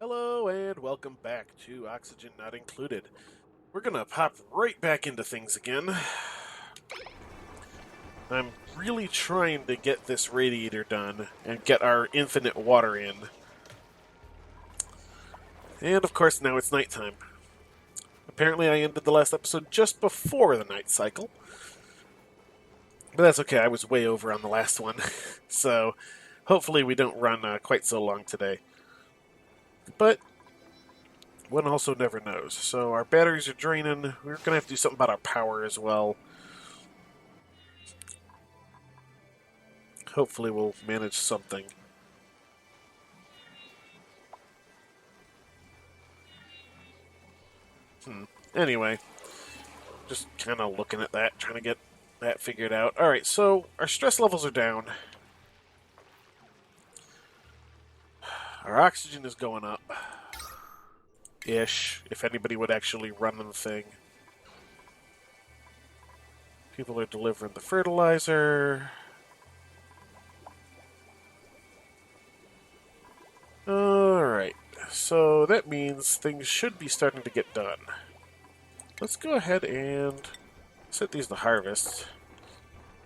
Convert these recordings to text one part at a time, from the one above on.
Hello and welcome back to Oxygen Not Included. We're gonna pop right back into things again. I'm really trying to get this radiator done and get our infinite water in. And of course now it's nighttime. Apparently I ended the last episode just before the night cycle. But that's okay, I was way over on the last one. So hopefully we don't run quite so long today. But one also never knows. So our batteries are draining. We're going to have to do something about our power as well. Hopefully we'll manage something. Anyway, just kind of looking at that, trying to get that figured out. Alright, so our stress levels are down. Our oxygen is going up. Ish, if anybody would actually run the thing. People are delivering the fertilizer. Alright, so that means things should be starting to get done. Let's go ahead and set these to harvest.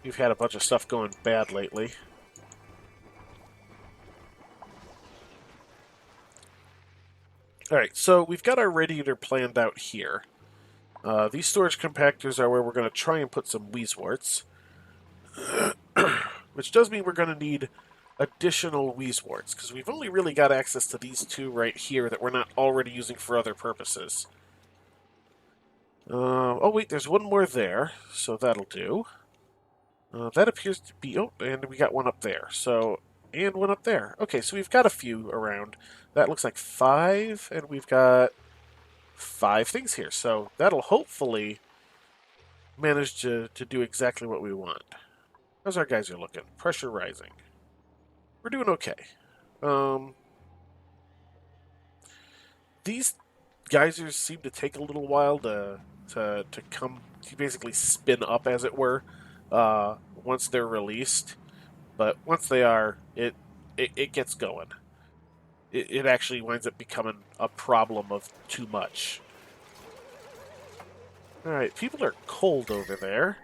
We've had a bunch of stuff going bad lately. Alright, so we've got our radiator planned out here. These storage compactors are where we're going to try and put some Wheezeworts. Which does mean we're going to need additional Wheezeworts, because we've only really got access to these two right here that we're not already using for other purposes. Oh wait, there's one more there, so that'll do. That appears to be... Oh, and we got one up there, so... And one up there. Okay, so we've got a few around. That looks like 5, and we've got 5 things here. So that'll hopefully manage to do exactly what we want. How's our geyser looking? Pressure rising. We're doing okay. These geysers seem to take a little while to come, to basically spin up, as it were, once they're released. But once they are, it gets going. It actually winds up becoming a problem of too much. Alright, people are cold over there.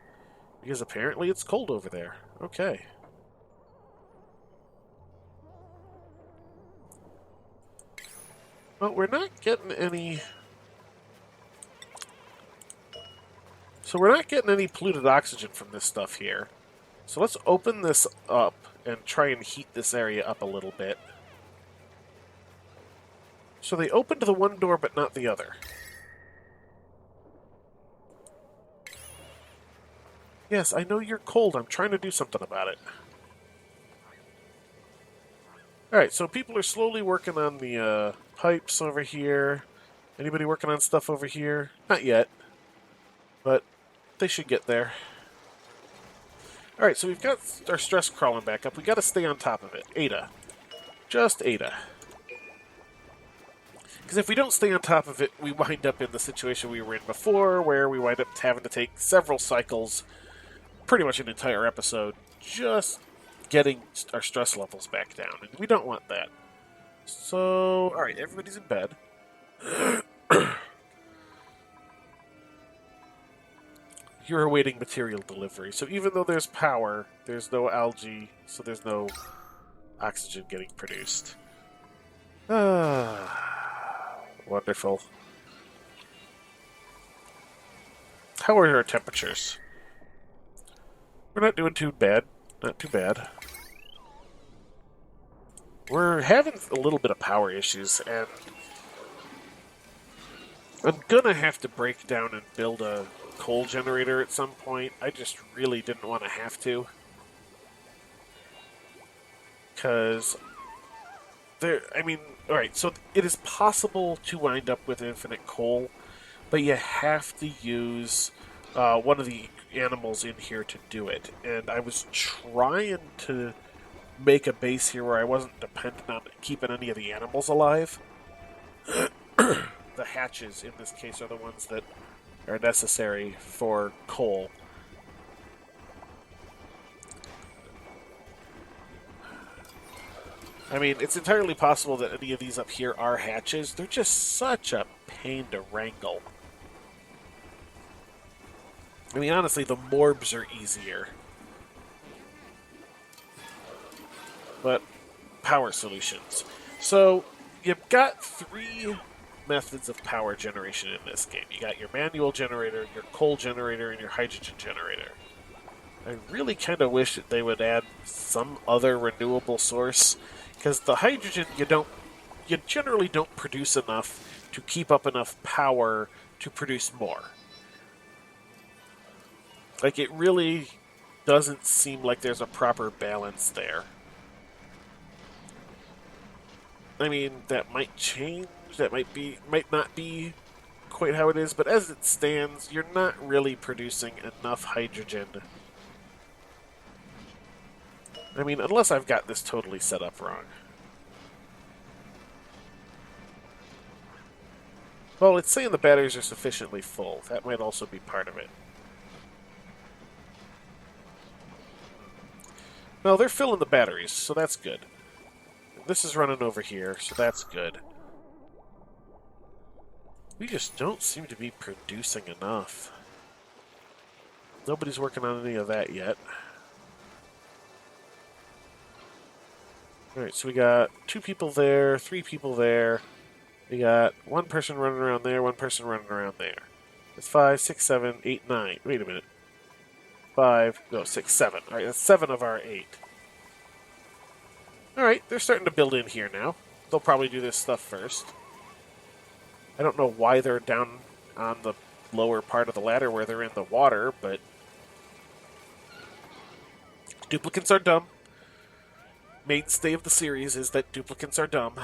Because apparently it's cold over there. Okay. Well, we're not getting any... So we're not getting any polluted oxygen from this stuff here. So let's open this up and try and heat this area up a little bit. So they opened the one door but not the other. Yes, I know you're cold. I'm trying to do something about it. Alright, so people are slowly working on the pipes over here. Anybody working on stuff over here? Not yet. But they should get there. Alright, so we've got our stress crawling back up. We got to stay on top of it. Ada. Just Ada. Because if we don't stay on top of it, we wind up in the situation we were in before, where we wind up having to take several cycles, pretty much an entire episode, just getting our stress levels back down. And we don't want that. So, alright, everybody's in bed. You're awaiting material delivery. So even though there's power, there's no algae, so there's no oxygen getting produced. Wonderful. How are our temperatures? We're not doing too bad. Not too bad. We're having a little bit of power issues, and I'm gonna have to break down and build a coal generator at some point. I just really didn't want to have to. Because alright, so it is possible to wind up with infinite coal, but you have to use one of the animals in here to do it. And I was trying to make a base here where I wasn't dependent on keeping any of the animals alive. The hatches, in this case, are the ones that are necessary for coal. I mean, it's entirely possible that any of these up here are hatches. They're just such a pain to wrangle. I mean, honestly, the morbs are easier. But power solutions. So, you've got three methods of power generation in this game. You got your manual generator, your coal generator, and your hydrogen generator. I really kind of wish that they would add some other renewable source, because the hydrogen you generally don't produce enough to keep up enough power to produce more. Like, it really doesn't seem like there's a proper balance there. I mean, that might change, that might not be quite how it is, but as it stands, you're not really producing enough hydrogen. I mean, unless I've got this totally set up wrong. Well, it's saying the batteries are sufficiently full. That might also be part of it. No, they're filling the batteries, so that's good. This is running over here, so that's good. We just don't seem to be producing enough. Nobody's working on any of that yet. Alright, so we got 2 people there, 3 people there. We got 1 person running around there, 1 person running around there. That's 5, 6, 7, 8, 9. Wait a minute. 5, no, 6, 7. Alright, that's 7 of our 8. Alright, they're starting to build in here now. They'll probably do this stuff first. I don't know why they're down on the lower part of the ladder where they're in the water, but duplicates are dumb. Mainstay of the series is that duplicates are dumb.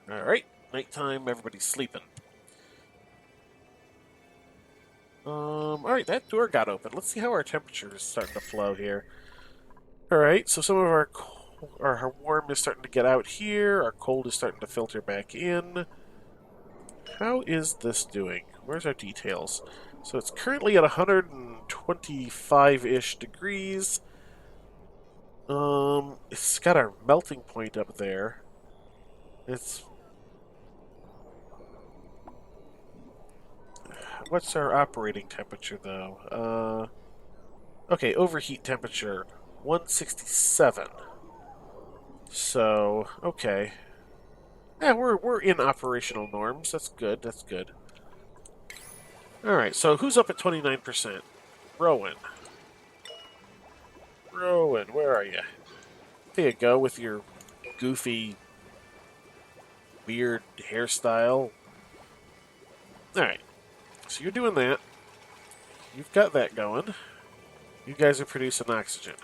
Alright, nighttime, everybody's sleeping. Alright, that door got open. Let's see how our temperature is starting to flow here. Alright, so some of our warm is starting to get out here. Our cold is starting to filter back in. How is this doing? Where's our details? So it's currently at 125-ish degrees. It's got our melting point up there. It's... What's our operating temperature, though? Okay, overheat temperature, 167. So, okay. Yeah, we're in operational norms. That's good, that's good. Alright, so who's up at 29%? Rowan. Rowan, where are you? There you go, with your goofy, weird hairstyle. Alright, so you're doing that. You've got that going. You guys are producing oxygen.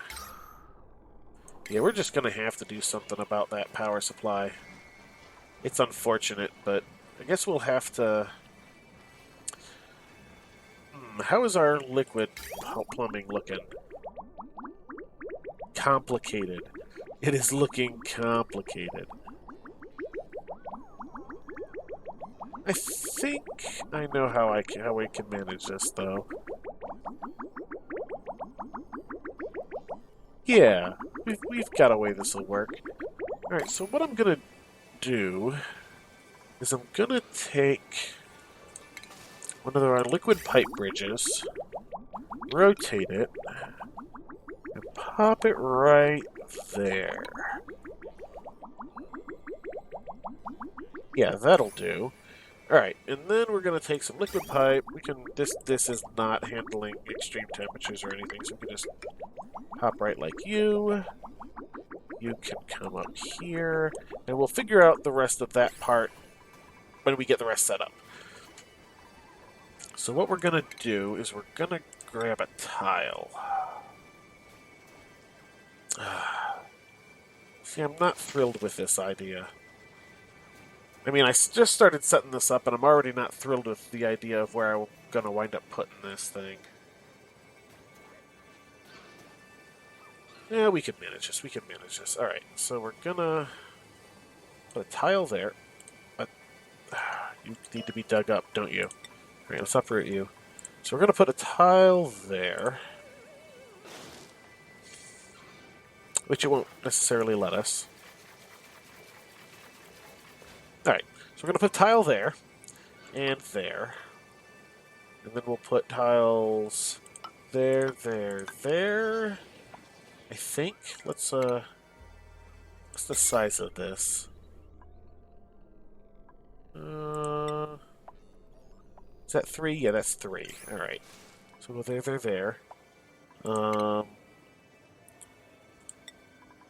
Yeah, we're just going to have to do something about that power supply. It's unfortunate, but I guess we'll have to... How is our liquid plumbing looking? Complicated. It is looking complicated. I think I know how we can manage this, though. Yeah, we've got a way this will work. Alright, so what I'm gonna do is I'm gonna take one of our liquid pipe bridges, rotate it, and pop it right there. Yeah, that'll do. Alright, and then we're going to take some liquid pipe. This is not handling extreme temperatures or anything, so we can just hop right like you. You can come up here, and we'll figure out the rest of that part when we get the rest set up. So what we're going to do is we're going to grab a tile. See, I'm not thrilled with this idea. I mean, I just started setting this up, and I'm already not thrilled with the idea of where I'm going to wind up putting this thing. Yeah, we can manage this. We can manage this. Alright, so we're going to put a tile there. But you need to be dug up, don't you? Alright, let's uproot you. So we're going to put a tile there, which it won't necessarily let us. Alright, so we're going to put a tile there, and there. And then we'll put tiles there, there, there. I think. What's the size of this? Is that 3? Yeah, that's 3. Alright. So we'll go there, there, there.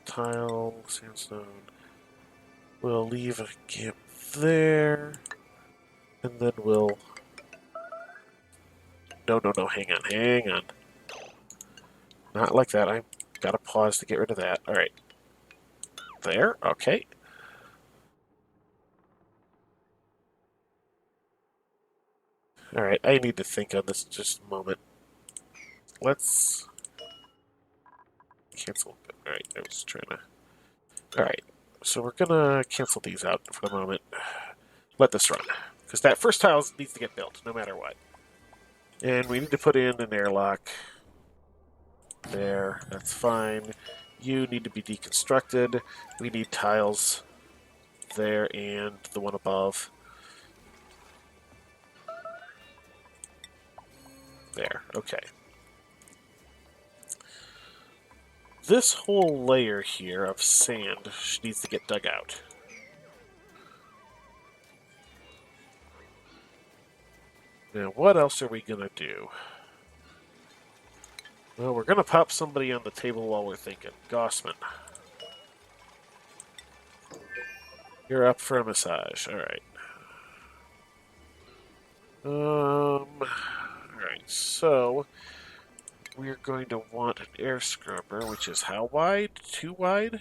Tile, sandstone. We'll leave a gap there. And then we'll... No, hang on. Not like that. I've got to pause to get rid of that. Alright. There, okay. Alright, I need to think on this just a moment. Let's cancel. Alright, I was trying to... Alright, so we're gonna cancel these out for the moment. Let this run. Because that first tile needs to get built, no matter what. And we need to put in an airlock. There, that's fine. You need to be deconstructed. We need tiles there and the one above. There, okay. This whole layer here of sand needs to get dug out. Now, what else are we going to do? Well, we're going to pop somebody on the table while we're thinking. Gossman. You're up for a massage. Alright. Alright, so... we're going to want an air scrubber, which is how wide? 2 wide?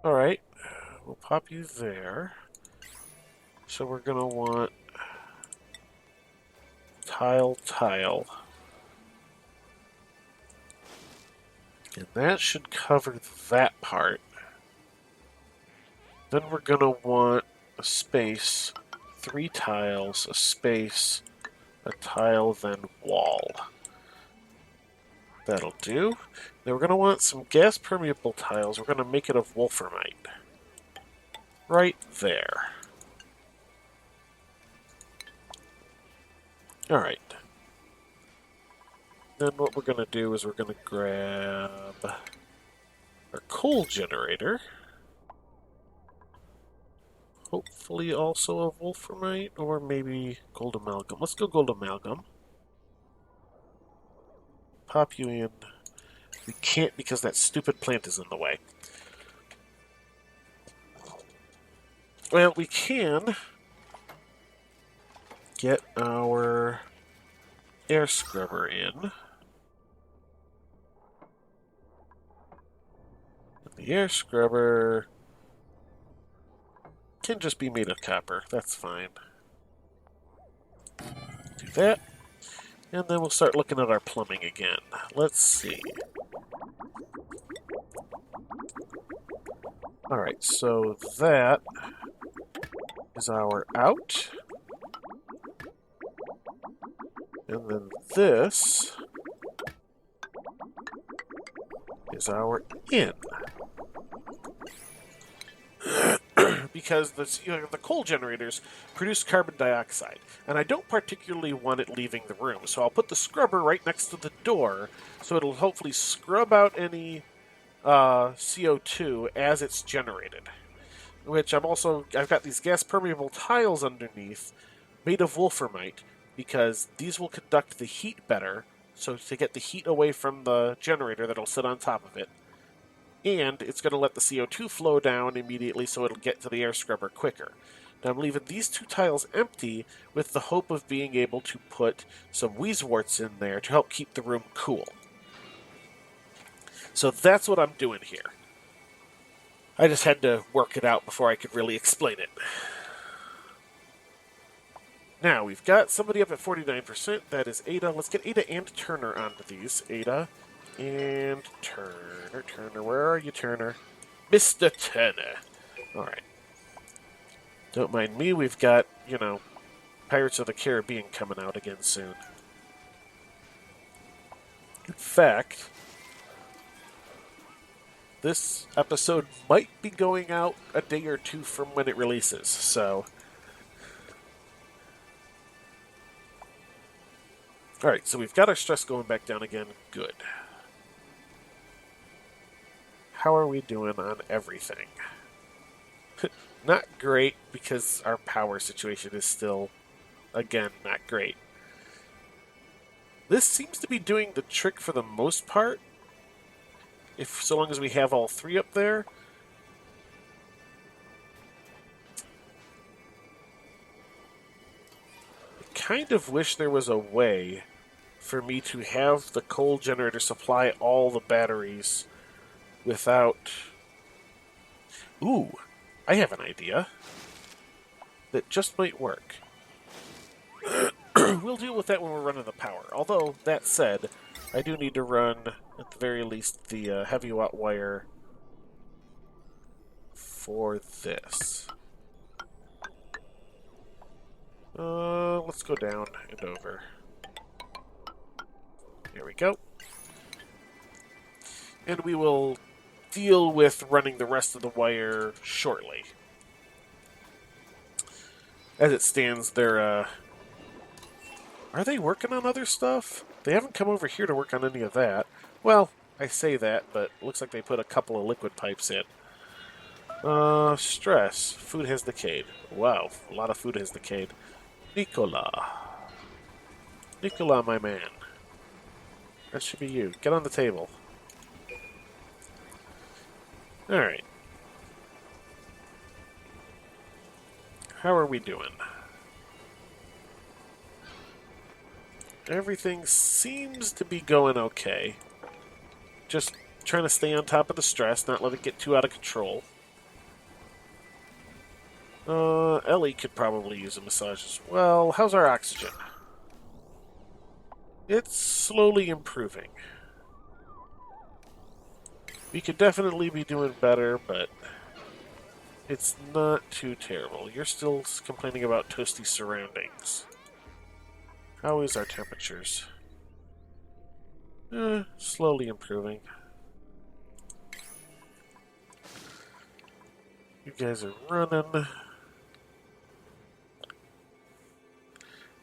Alright. We'll pop you there. So we're going to want... tile. And that should cover that part. Then we're going to want a space, 3 tiles, a space, a tile, then wall. That'll do. Then we're going to want some gas-permeable tiles. We're going to make it of wolframite. Right there. Alright. Then what we're going to do is we're going to grab our coal generator. Hopefully also a wolframite, or maybe gold amalgam. Let's go gold amalgam. Pop you in. We can't because that stupid plant is in the way. Well, we can get our air scrubber in. The air scrubber can just be made of copper. That's fine. Do that. And then we'll start looking at our plumbing again. Let's see. Alright, so that is our out. And then this is our in. Because the coal generators produce carbon dioxide, and I don't particularly want it leaving the room, so I'll put the scrubber right next to the door, so it'll hopefully scrub out any CO2 as it's generated. Which I've got these gas-permeable tiles underneath, made of wolframite, because these will conduct the heat better, so to get the heat away from the generator that'll sit on top of it. And it's going to let the CO2 flow down immediately so it'll get to the air scrubber quicker. Now I'm leaving these 2 tiles empty with the hope of being able to put some wheezeworts in there to help keep the room cool. So that's what I'm doing here. I just had to work it out before I could really explain it. Now, we've got somebody up at 49%. That is Ada. Let's get Ada and Turner onto these. Ada and Turner. Turner, where are you, Turner? Mr. Turner. Alright. Don't mind me, we've got, Pirates of the Caribbean coming out again soon. In fact, this episode might be going out a day or two from when it releases, so... Alright, so we've got our stress going back down again. Good. How are we doing on everything? Not great, because our power situation is still, again, not great. This seems to be doing the trick for the most part. If so long as we have all three up there. I kind of wish there was a way for me to have the coal generator supply all the batteries without... Ooh, I have an idea that just might work. We'll deal with that when we're running the power. Although, that said, I do need to run, at the very least, the heavy watt wire for this. Let's go down and over. There we go. And we will deal with running the rest of the wire shortly. As it stands, they're, are they working on other stuff? They haven't come over here to work on any of that. Well, I say that, but it looks like they put a couple of liquid pipes in. Stress. Food has decayed. Wow, a lot of food has decayed. Nicola. Nicola, my man. That should be you. Get on the table. Alright. How are we doing? Everything seems to be going okay. Just trying to stay on top of the stress, not let it get too out of control. Ellie could probably use a massage as well. How's our oxygen? It's slowly improving. We could definitely be doing better, but it's not too terrible. You're still complaining about toasty surroundings. How is our temperatures? Slowly improving. You guys are running.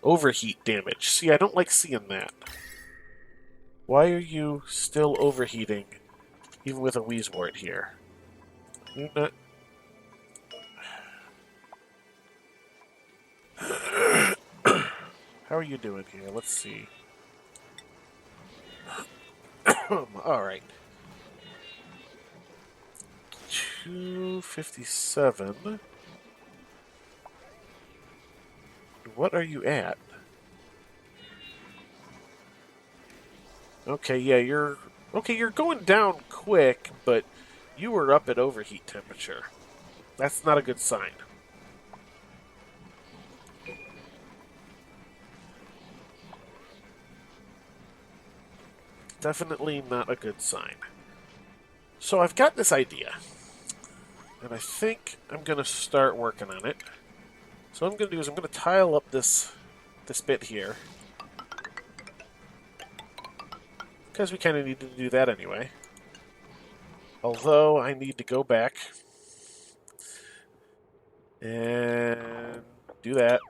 Overheat damage. See, I don't like seeing that. Why are you still overheating, even with a Wheezewort here? You're not... How are you doing here? Let's see. Alright. 257. What are you at? Okay, yeah, you're... Okay, you're going down quick, but you were up at overheat temperature. That's not a good sign. Definitely not a good sign. So I've got this idea. And I think I'm going to start working on it. So what I'm going to do is I'm going to tile up this bit here. Because we kind of need to do that anyway. Although I need to go back and do that.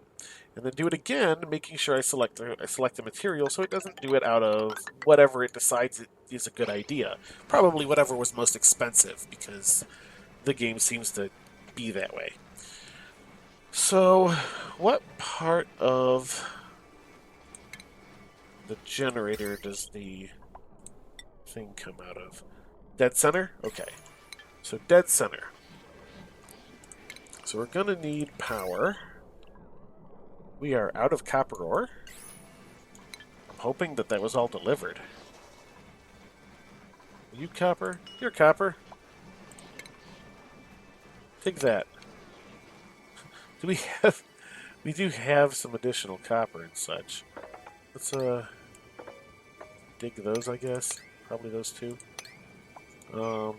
And then do it again, making sure I select the material so it doesn't do it out of whatever it decides it is a good idea. Probably whatever was most expensive, because the game seems to be that way. So, what part of the generator does the thing come out of? Dead center? Okay. So, dead center. So, we're going to need power. We are out of copper ore. I'm hoping that was all delivered. Are you copper? You're copper. Take that. Do we have... We do have some additional copper and such. Let's, dig those, I guess. Probably those two. I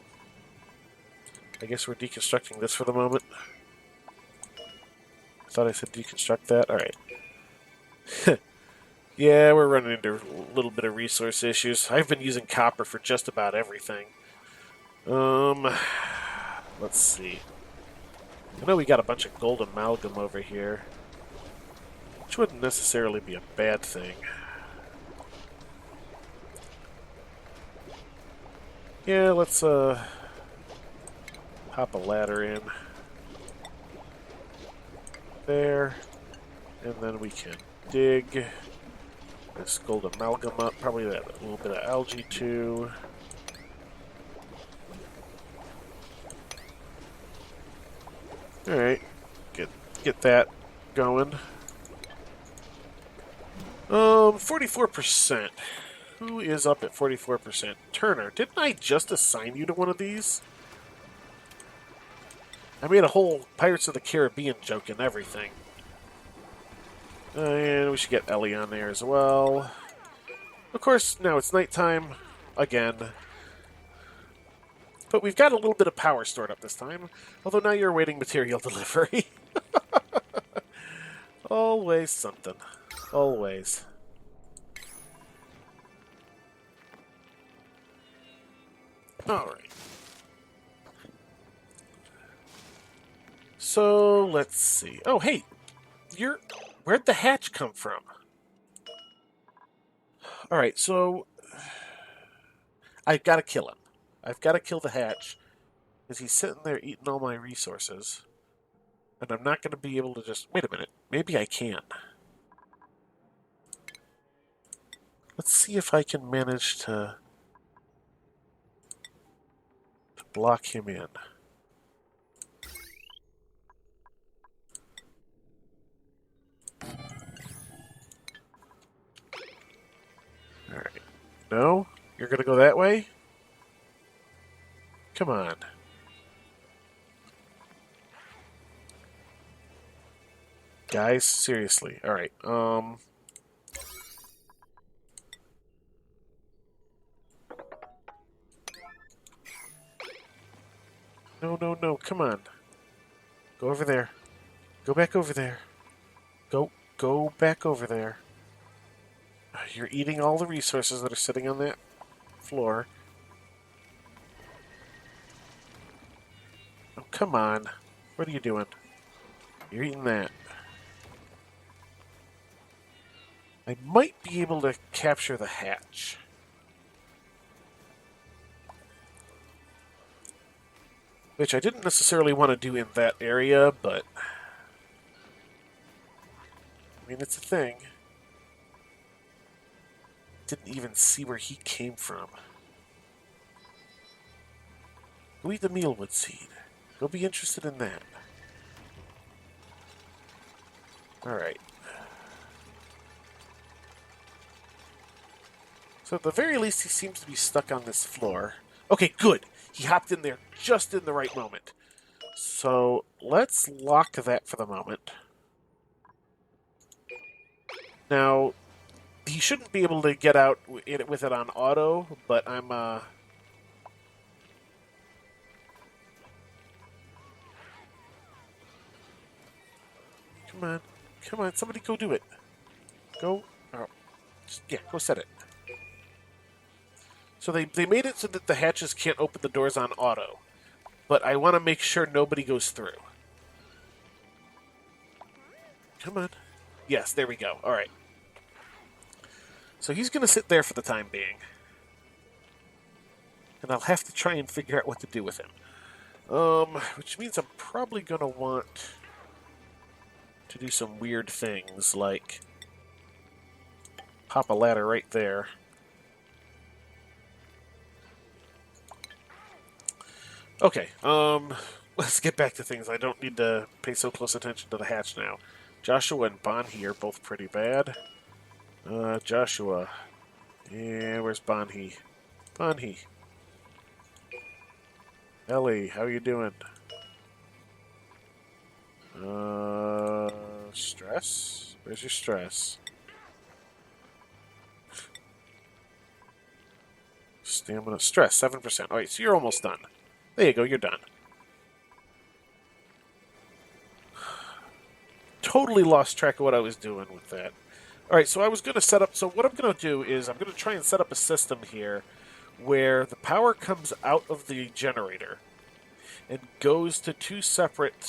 guess we're deconstructing this for the moment. Thought I said deconstruct that. Alright. Yeah, we're running into a little bit of resource issues. I've been using copper for just about everything. Um, let's see. I know we got a bunch of gold amalgam over here, which wouldn't necessarily be a bad thing. Yeah, let's hop a ladder in there, and then we can dig this gold amalgam up. Probably that a little bit of algae too. All right, get that going. 44%. Who is up at 44%? Turner, didn't I just assign you to one of these? I made a whole Pirates of the Caribbean joke and everything. And we should get Ellie on there as well. Of course, now it's nighttime again. But we've got a little bit of power stored up this time. Although now you're awaiting material delivery. Always something. Always. Alright. So, let's see. Oh, hey! Where'd the hatch come from? Alright, so... I've got to kill him. I've got to kill the hatch. Because he's sitting there eating all my resources. And I'm not going to be able to just... Wait a minute. Maybe I can. Let's see if I can manage to block him in. Alright. No? You're going to go that way? Come on. Guys, seriously. Alright, No, come on. Go over there. Go back over there. Go back over there. You're eating all the resources that are sitting on that floor. Oh, come on. What are you doing? You're eating that. I might be able to capture the hatch. Which I didn't necessarily want to do in that area, but... I mean, it's a thing. Didn't even see where he came from. Go eat the mealwood seed. Go be interested in that. Alright. So at the very least, he seems to be stuck on this floor. Okay, good. He hopped in there just in the right moment. So let's lock that for the moment. Now, he shouldn't be able to get out with it on auto, but I'm, Come on, somebody go do it. Go, oh, yeah, go set it. So they made it so that the hatches can't open the doors on auto. But I want to make sure nobody goes through. Come on. Yes, there we go. Alright. So he's going to sit there for the time being. And I'll have to try and figure out what to do with him. Which means I'm probably going to want to do some weird things, like pop a ladder right there. Okay, let's get back to things. I don't need to pay so close attention to the hatch now. Joshua and Bonhi are both pretty bad. Joshua. Yeah, where's Bonhi? Bonhi. Ellie, how you doing? Stress? Where's your stress? Stamina. Stress, 7%. Alright, so you're almost done. There you go, you're done. Totally lost track of what I was doing with that. Alright, so I was going to set up... So what I'm going to do is I'm going to try and set up a system here where the power comes out of the generator and goes to two separate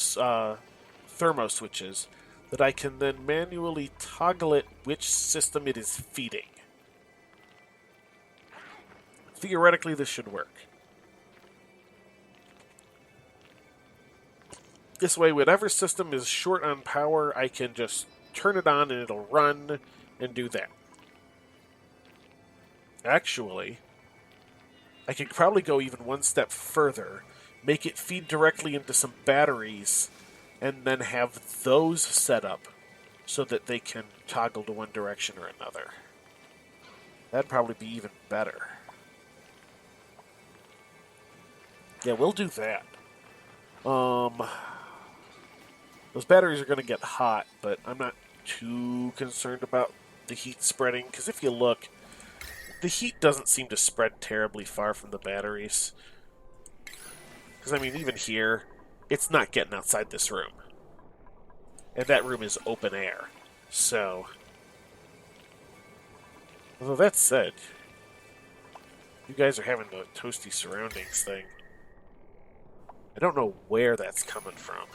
thermo switches that I can then manually toggle it which system it is feeding. Theoretically, this should work. This way, whatever system is short on power, I can just turn it on and it'll run and do that. Actually, I could probably go even one step further, make it feed directly into some batteries, and then have those set up so that they can toggle to one direction or another. That'd probably be even better. Yeah, we'll do that. Those batteries are going to get hot, but I'm not too concerned about the heat spreading, because if you look, the heat doesn't seem to spread terribly far from the batteries. Because, I mean, even here, it's not getting outside this room. And that room is open air. So, although that said, you guys are having the toasty surroundings thing. I don't know where that's coming from.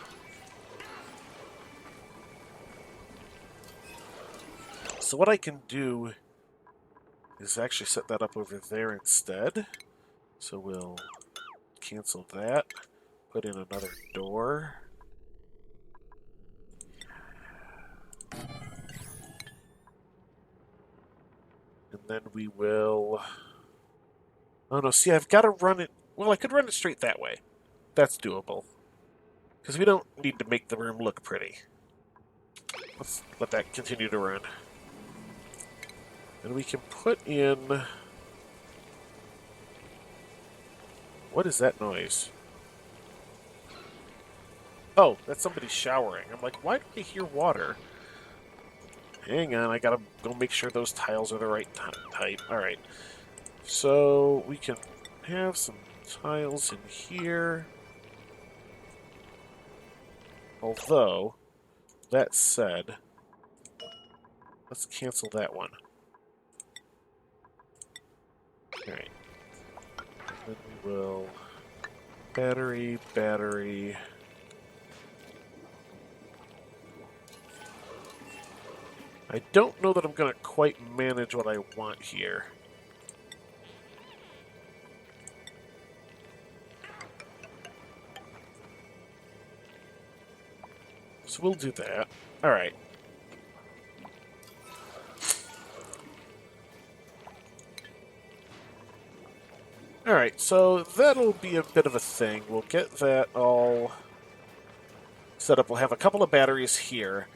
So what I can do is actually set that up over there instead. So we'll cancel that, put in another door. And then we will... Oh no, see, I've got to run it... Well, I could run it straight that way. That's doable. Because we don't need to make the room look pretty. Let's let that continue to run. And we can put in... What is that noise? Oh, that's somebody showering. I'm like, why do I hear water? Hang on, I gotta go make sure those tiles are the right type. Alright. So, we can have some tiles in here. Although, that said, let's cancel that one. Alright. Then we will... Battery, battery... I don't know that I'm going to quite manage what I want here. So we'll do that. Alright. Alright, so that'll be a bit of a thing. We'll get that all set up. We'll have a couple of batteries here,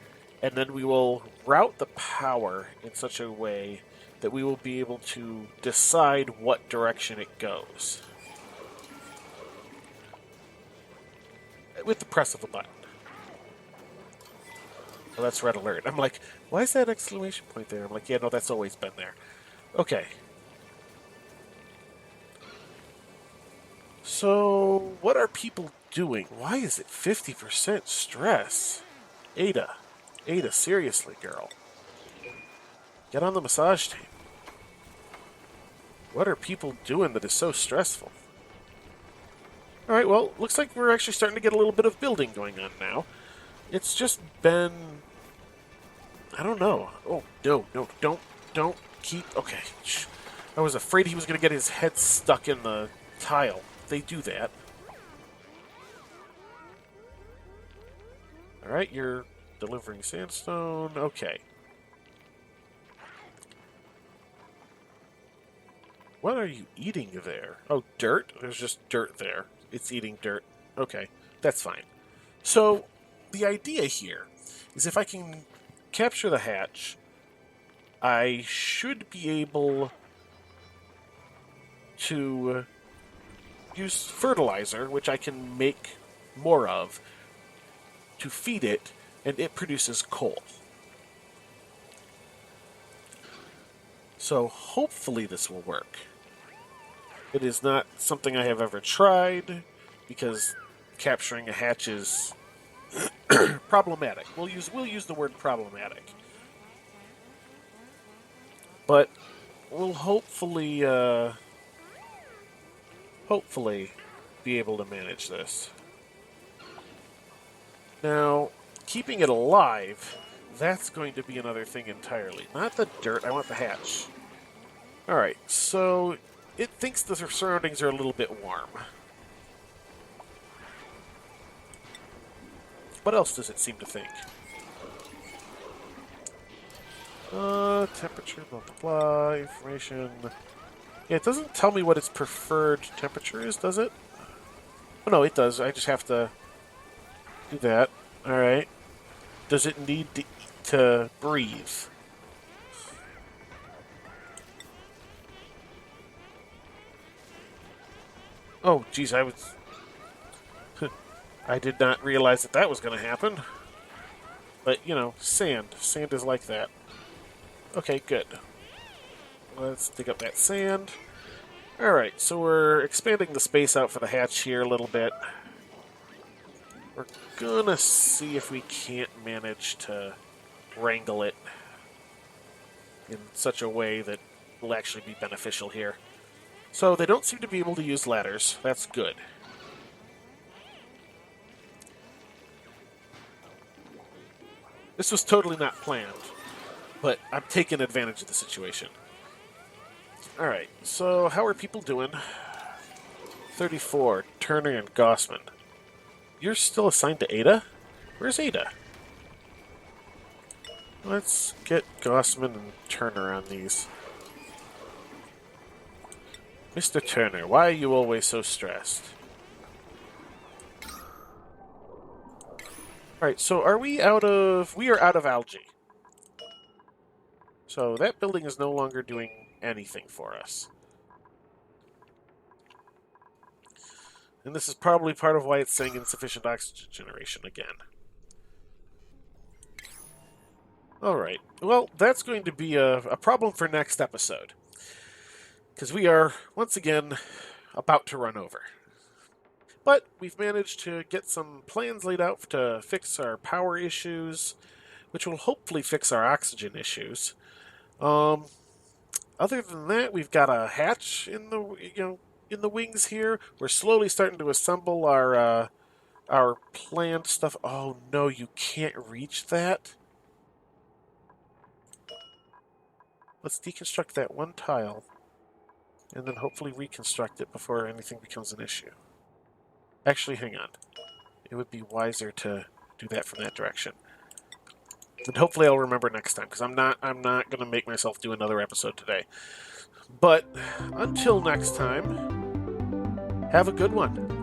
and then we will route the power in such a way that we will be able to decide what direction it goes. With the press of a button. Well, that's red alert. I'm like, why is that exclamation point there? I'm like, yeah, no, that's always been there. Okay. So, what are people doing? Why is it 50% stress? Ada, seriously, girl. Get on the massage tape. What are people doing that is so stressful? Alright, well, looks like we're actually starting to get a little bit of building going on now. It's just been... I don't know. Oh, no, don't keep... Okay, shh. I was afraid he was going to get his head stuck in the tile. They do that. Alright, you're delivering sandstone. Okay. What are you eating there? Oh, dirt? There's just dirt there. It's eating dirt. Okay, that's fine. So, the idea here is if I can capture the hatch, I should be able to use fertilizer, which I can make more of, to feed it, and it produces coal. So hopefully this will work. It is not something I have ever tried, because capturing a hatch is problematic. We'll use the word problematic. But we'll hopefully be able to manage this. Now, keeping it alive, that's going to be another thing entirely. Not the dirt, I want the hatch. Alright, so it thinks the surroundings are a little bit warm. What else does it seem to think? Temperature, multiply, information. Yeah, it doesn't tell me what its preferred temperature is, does it? Oh, no, it does. I just have to do that. Alright. Does it need to breathe? Oh, geez, I did not realize that that was going to happen. But, you know, sand. Sand is like that. Okay, good. Let's dig up that sand. Alright, so we're expanding the space out for the hatch here a little bit. We're gonna see if we can't manage to wrangle it in such a way that will actually be beneficial here. So they don't seem to be able to use ladders. That's good. This was totally not planned, but I'm taking advantage of the situation. Alright, so how are people doing? 34, Turner and Gossman. You're still assigned to Ada? Where's Ada? Let's get Gossman and Turner on these. Mr. Turner, why are you always so stressed? Alright, so are we out of... We are out of algae. So that building is no longer doing anything for us. And this is probably part of why it's saying insufficient oxygen generation again. Alright, well, that's going to be a problem for next episode. Because we are, once again, about to run over. But we've managed to get some plans laid out to fix our power issues, which will hopefully fix our oxygen issues. Other than that, we've got a hatch in the wings here. We're slowly starting to assemble our planned stuff. Oh no, you can't reach that. Let's deconstruct that one tile, and then hopefully reconstruct it before anything becomes an issue. Actually, hang on. It would be wiser to do that from that direction. And hopefully I'll remember next time, because I'm not going to make myself do another episode today. But until next time, have a good one.